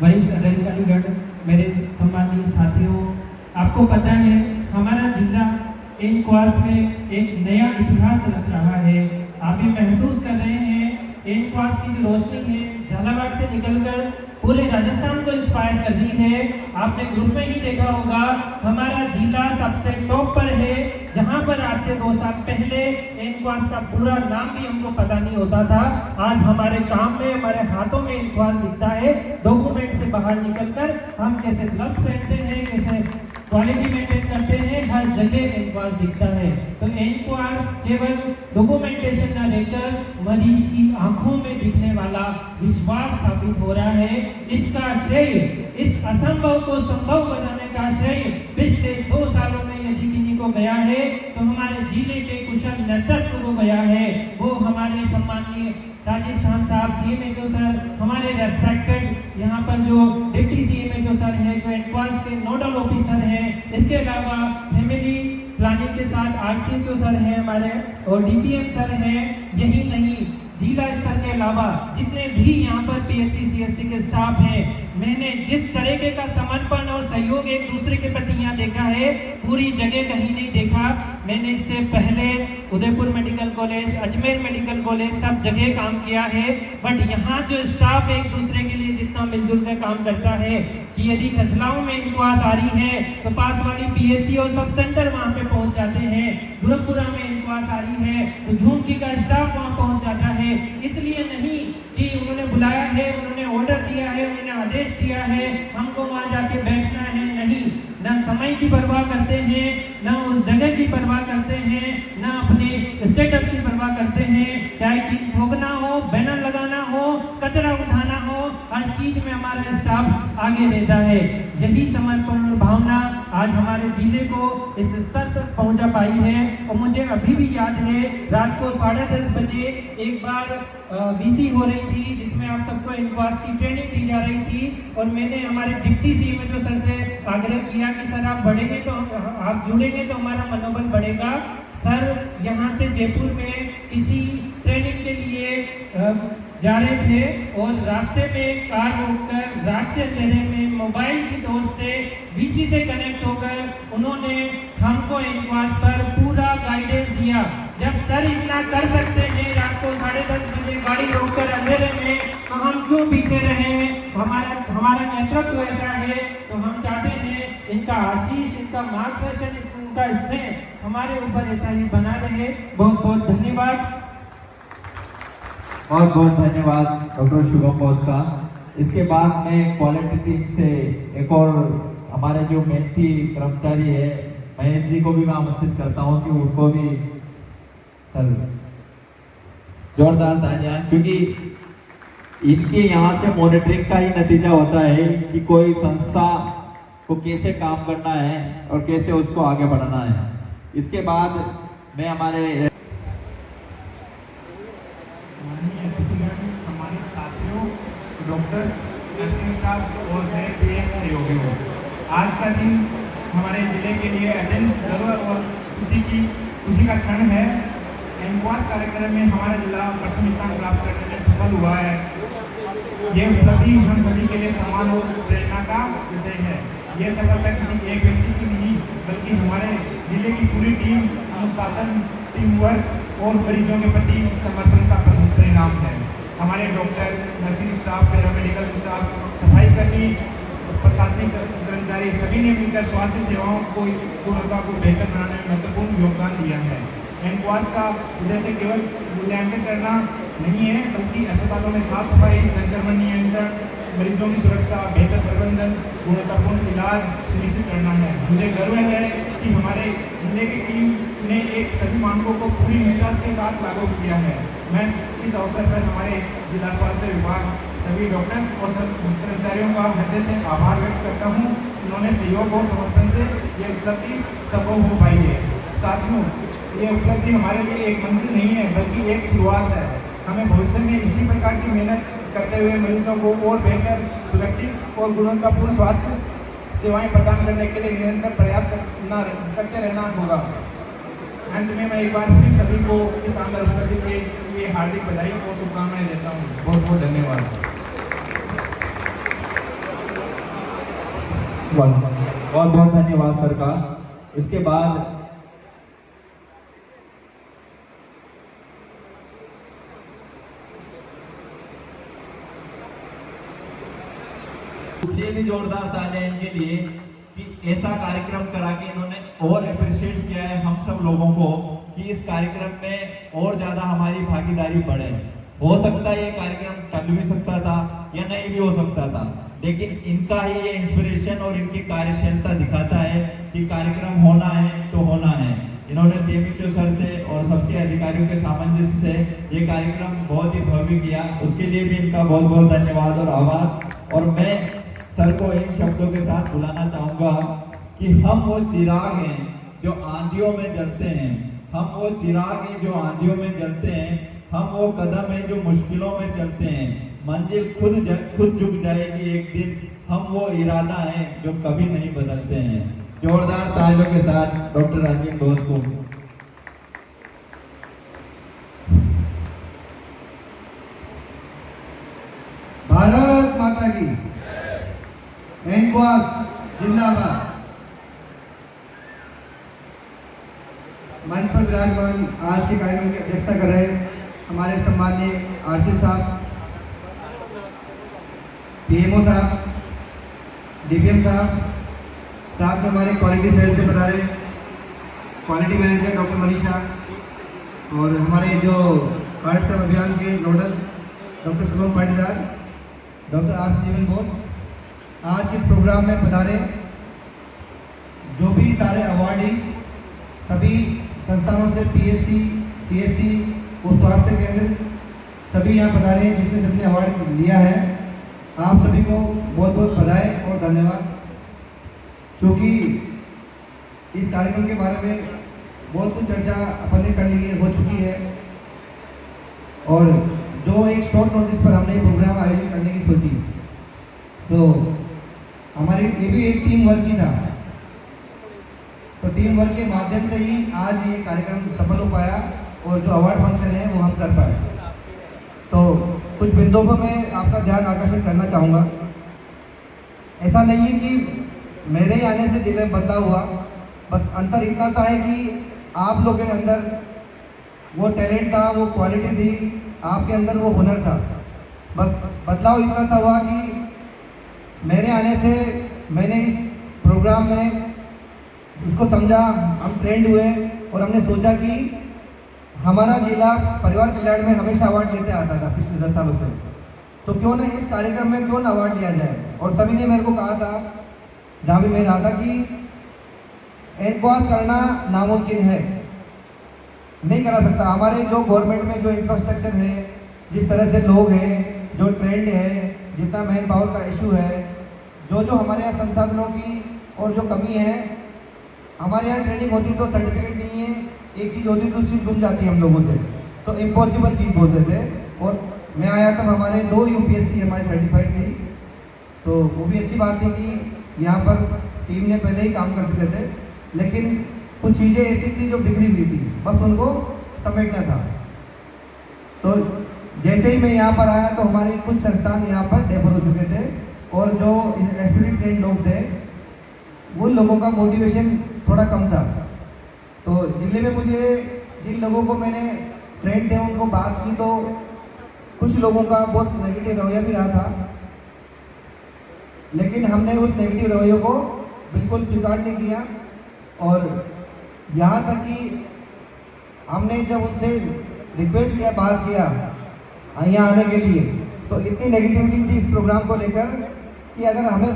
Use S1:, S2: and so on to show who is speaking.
S1: वरिष्ठ अधिकारीगण, मेरे सम्मानित साथियों, आपको पता है हमारा जिला एनक्वास में एक नया इतिहास रच रहा है। आप ये महसूस कर रहे हैं एनक्वास की जो रोशनी है झालावाड़ से निकलकर पूरे राजस्थान को इंस्पायर कर रही है। आपने ग्रुप में ही देखा होगा हमारा जिला सबसे टॉप पर है, जहां पर आज से 2 साल पहले एनक्वास का पूरा नाम भी हमको पता नहीं होता था। आज हमारे काम में, हमारे हाथों में एनक्वास दिखता है। डॉक्यूमेंट से बाहर निकलकर हम कैसे ग्लव्स पहनते हैं, कैसे क्वालिटी मेंटेन करते हैं, हर जगह एनक्वास दिखता है। तो एनक्वास केवल डॉक्यूमेंटेशन न रहकर मरीज की आंखों में दिखने वाला विश्वास साबित हो रहा है। इसका श्रेय, इस असंभव को संभव बनाने का श्रेय पिछले 2 सालों में यदि किन्हीं को गया है तो हमारे जिले के कुशल नेतृत्व को गया है। वो हमारे सम्मानीय साजिद खान साहब CMHO सर, हमारे रेस्पेक्टेड यहाँ पर जो डिप्टी CMHO सर हैं, जो एनक्वास के नोडल ऑफिसर हैं, इसके अलावा फैमिली प्लानिंग के साथ RCHO सर हैं हमारे और DPM सर हैं। यही नहीं, जिला स्तर के अलावा जितने भी यहाँ पर PHC CHC के स्टाफ हैं, मैंने जिस तरीके का समर्पण और सहयोग एक दूसरे के प्रति यहाँ देखा है, पूरी जगह कहीं नहीं देखा। मैंने इससे पहले Udaipur medical college, Ajmer medical college, सब जगह काम किया है, बट यहाँ जो स्टाफ एक दूसरे के लिए जितना मिलजुल कर काम करता है कि यदि छछलाओं में एनक्वास आ रही है तो पास वाली PHC और सब सेंटर वहाँ पे पहुँच जाते हैं। गुरखपुरा में एनक्वास आ रही है तो झुमकी का स्टाफ वहाँ पहुँच जाता है। इसलिए नहीं कि उन्होंने बुलाया है, उन्होंने ऑर्डर दिया है, उन्होंने आदेश दिया है, हमको वहाँ जाके बैठना है, नहीं। न समय की परवाह करते हैं, न उस जगह की परवाह करते हैं, न अपने स्टेटस की परवाह करते हैं। चाहे कि ठोकना हो, बैनर लगाना हो, कचरा उठाना हो, हर चीज में हमारा स्टाफ आगे रहता है। यही समर्पण और भावना आज हमारे जिले को इस स्तर तक पहुंचा पाई है। और मुझे अभी भी याद है रात को 10:30 बजे एक बार VC हो रही थी जिसमें आप सबको एनक्वास की ट्रेनिंग दी जा रही थी और मैंने हमारे डिप्टी CMHO सर से आग्रह किया कि सर आप बढ़ेंगे तो आप जुड़ेंगे तो हमारा मनोबल बढ़ेगा। सर यहाँ से जयपुर में किसी ट्रेनिंग के लिए जा रहे थे और रास्ते में कार रोककर रात के अंधेरे में मोबाइल की टॉर्च से VC से कनेक्ट होकर उन्होंने हमको एनक्वास पर पूरा गाइडेंस दिया। जब सर इतना कर सकते हैं रात को 10:30 बजे गाड़ी रोककर अंधेरे में, तो हम क्यों पीछे रहे? हमारा नेतृत्व ऐसा है, तो हम चाहते हैं इनका आशीष, इनका मार्गदर्शन, इनका स्नेह हमारे ऊपर ऐसा ही बना रहे। बहुत बहुत धन्यवाद।
S2: और बहुत धन्यवाद डॉक्टर शुभम बोस का। इसके बाद में क्वालिटी टीम से एक और हमारे जो मेहनती कर्मचारी है महेश जी को भी मैं आमंत्रित करता हूं कि उनको भी सर जोरदार तालियां, क्योंकि इनके यहाँ से मॉनिटरिंग का ही नतीजा होता है कि कोई संस्था को कैसे काम करना है और कैसे उसको आगे बढ़ाना है। इसके बाद मैं हमारे
S3: सम्मानित साथियों, डॉक्टर्स, नर्सिंग स्टाफ और नए PH सहयोगियों, आज का दिन हमारे जिले के लिए अत्यंत गर्व और खुशी का क्षण है। एनक्वास कार्यक्रम में हमारा जिला प्रथम स्थान प्राप्त करने में सफल हुआ है। ये उपलब्धि हम सभी के लिए सम्मान और प्रेरणा का विषय है। ये सफलता किसी एक व्यक्ति की नहीं बल्कि हमारे जिले की पूरी टीम, अनुशासन, टीम वर्क और मरीजों के प्रति समर्पण का परिणाम है। हमारे doctors, nursing staff, paramedical staff, सफाई कर्मी, प्रशासनिक कर्मचारी सभी ने मिलकर स्वास्थ्य सेवाओं को गुणवत्ता को बेहतर बनाने में महत्वपूर्ण योगदान दिया है। एनक्वास का उद्देश्य केवल मूल्यांकन करना नहीं है बल्कि अस्पतालों में साफ सफाई, संक्रमण नियंत्रण, मरीजों की सुरक्षा, बेहतर प्रबंधन, गुणवत्तापूर्ण इलाज सुनिश्चित करना है। मुझे गर्व है कि हमारे जिले की टीम ने एक सभी मानकों को पूरी निष्ठा के साथ लागू किया है। मैं इस अवसर पर हमारे जिला स्वास्थ्य विभाग, सभी डॉक्टर्स और कर्मचारियों का हृदय से आभार व्यक्त करता हूँ। उन्होंने सहयोग और समर्पण से ये उपलब्धि सफल हो पाई है। साथियों, ये उपलब्धि हमारे लिए एक मंजिल नहीं है बल्कि एक शुरुआत है। हमें भविष्य में इसी प्रकार की मेहनत करते हुए मरीजों को और बेहतर, सुरक्षित और गुणवत्तापूर्ण स्वास्थ्य सेवाएं प्रदान करने के लिए निरंतर प्रयास करते रहना होगा। अंत में मैं एक बार फिर सभी को इस शानदार उपलब्धि के लिए हार्दिक बधाई और शुभकामनाएं देता हूँ। बहुत बहुत धन्यवाद।
S2: बहुत बहुत धन्यवाद सर का। इसके बाद इसलिए भी जोरदार तालियां इनके लिए कि ऐसा कार्यक्रम करा के इन्होंने और अप्रिशिएट किया है हम सब लोगों को कि इस कार्यक्रम में और ज़्यादा हमारी भागीदारी बढ़े। हो सकता है ये कार्यक्रम टल भी सकता था या नहीं भी हो सकता था, लेकिन इनका ही ये इंस्पिरेशन और इनकी कार्यशीलता दिखाता है कि कार्यक्रम होना है तो होना है। इन्होंने CMHO सर से और सबके अधिकारियों के सामंजस्य से ये कार्यक्रम बहुत ही भव्य किया, उसके लिए भी इनका बहुत बहुत धन्यवाद और आभार। और मैं सर को इन शब्दों के साथ बुलाना चाहूँगा कि हम वो चिराग हैं जो आंधियों में जलते हैं, हम वो चिराग हैं जो आंधियों में जलते हैं, हम वो कदम हैं जो मुश्किलों में चलते हैं। मंजिल खुद झुक जाएगी एक दिन, हम वो इरादा हैं जो कभी नहीं बदलते हैं। जोरदार तालियों के साथ डॉक्टर रंजीत बोस को।
S4: भारत माता की, एनक्वास जिंदाबाद। मंच पर विराजमान आज के कार्यक्रम की अध्यक्षता कर रहे हमारे सम्माननीय RC साहब, PMO साहब, DPM साहब ने हमारे क्वालिटी सेल से बता रहे क्वालिटी मैनेजर डॉक्टर मनीषा, और हमारे जो कार्ड सेवा अभियान के nodal doctor Shubham Patidar, doctor RC जीवन बोस आज के इस प्रोग्राम में पधारे। जो भी सारे अवार्डीज सभी संस्थानों से PSC, CSC और स्वास्थ्य केंद्र सभी यहाँ पधारे हैं जिसने सबने अवार्ड लिया है। आप सभी को बहुत बहुत बधाई और धन्यवाद। क्योंकि इस कार्यक्रम के बारे में बहुत कुछ चर्चा अपन ने कर ली है, हो चुकी है, और जो एक शॉर्ट नोटिस पर हमने प्रोग्राम आयोजित करने की सोची तो हमारी ये भी एक टीम वर्क ही था। तो टीम वर्क के माध्यम से ही आज ये कार्यक्रम सफल हो पाया और जो अवार्ड फंक्शन है वो हम कर पाए। तो कुछ बिंदुओं पर मैं आपका ध्यान आकर्षित करना चाहूँगा। ऐसा नहीं है कि मेरे ही आने से जिले में बदलाव हुआ, बस अंतर इतना सा है कि आप लोग के अंदर वो टैलेंट था, वो क्वालिटी थी, आपके अंदर वो हुनर था। बस बदलाव इतना सा हुआ कि मेरे आने से मैंने इस प्रोग्राम में उसको समझा, हम ट्रेंड हुए और हमने सोचा कि हमारा जिला परिवार कल्याण में हमेशा अवार्ड लेते आता था पिछले 10 सालों से, तो क्यों ना इस कार्यक्रम में क्यों ना अवार्ड लिया जाए। और सभी ने मेरे को कहा था, जहाँ भी मैं रहा था, कि एनक्वास करना नामुमकिन है, नहीं करा सकता। हमारे जो गवर्नमेंट में जो इंफ्रास्ट्रक्चर है, जिस तरह से लोग हैं, जो ट्रेंड है, जितना मैन पावर का इशू है, जो हमारे यहाँ संसाधनों की और जो कमी है, हमारे यहाँ ट्रेनिंग होती तो सर्टिफिकेट नहीं है, एक चीज़ होती तो दूसरी गुम जाती है हम लोगों से, तो इम्पॉसिबल चीज़ बोलते थे। और मैं आया तब हमारे 2 UPSC हमारी सर्टिफाइड थी, तो वो भी अच्छी बात थी कि यहाँ पर टीम ने पहले ही काम कर चुके थे, लेकिन कुछ चीज़ें ऐसी थी जो बिगड़ी हुई थी, बस उनको समेटना था। तो जैसे ही मैं यहाँ पर आया तो हमारे कुछ संस्थान यहाँ पर डेवलप हो चुके थे, और जो एक्सपीरियंस ट्रेंड लोग थे उन लोगों का मोटिवेशन थोड़ा कम था। तो जिले में मुझे जिन लोगों को मैंने ट्रेंड थे उनको बात की तो कुछ लोगों का बहुत नेगेटिव रवैया भी रहा था, लेकिन हमने उस नेगेटिव रवैयों को बिल्कुल स्वीकार नहीं किया। और यहाँ तक कि हमने जब उनसे रिक्वेस्ट किया, बात किया यहाँ आने के लिए, तो इतनी नेगेटिविटी थी इस प्रोग्राम को लेकर कि अगर हमें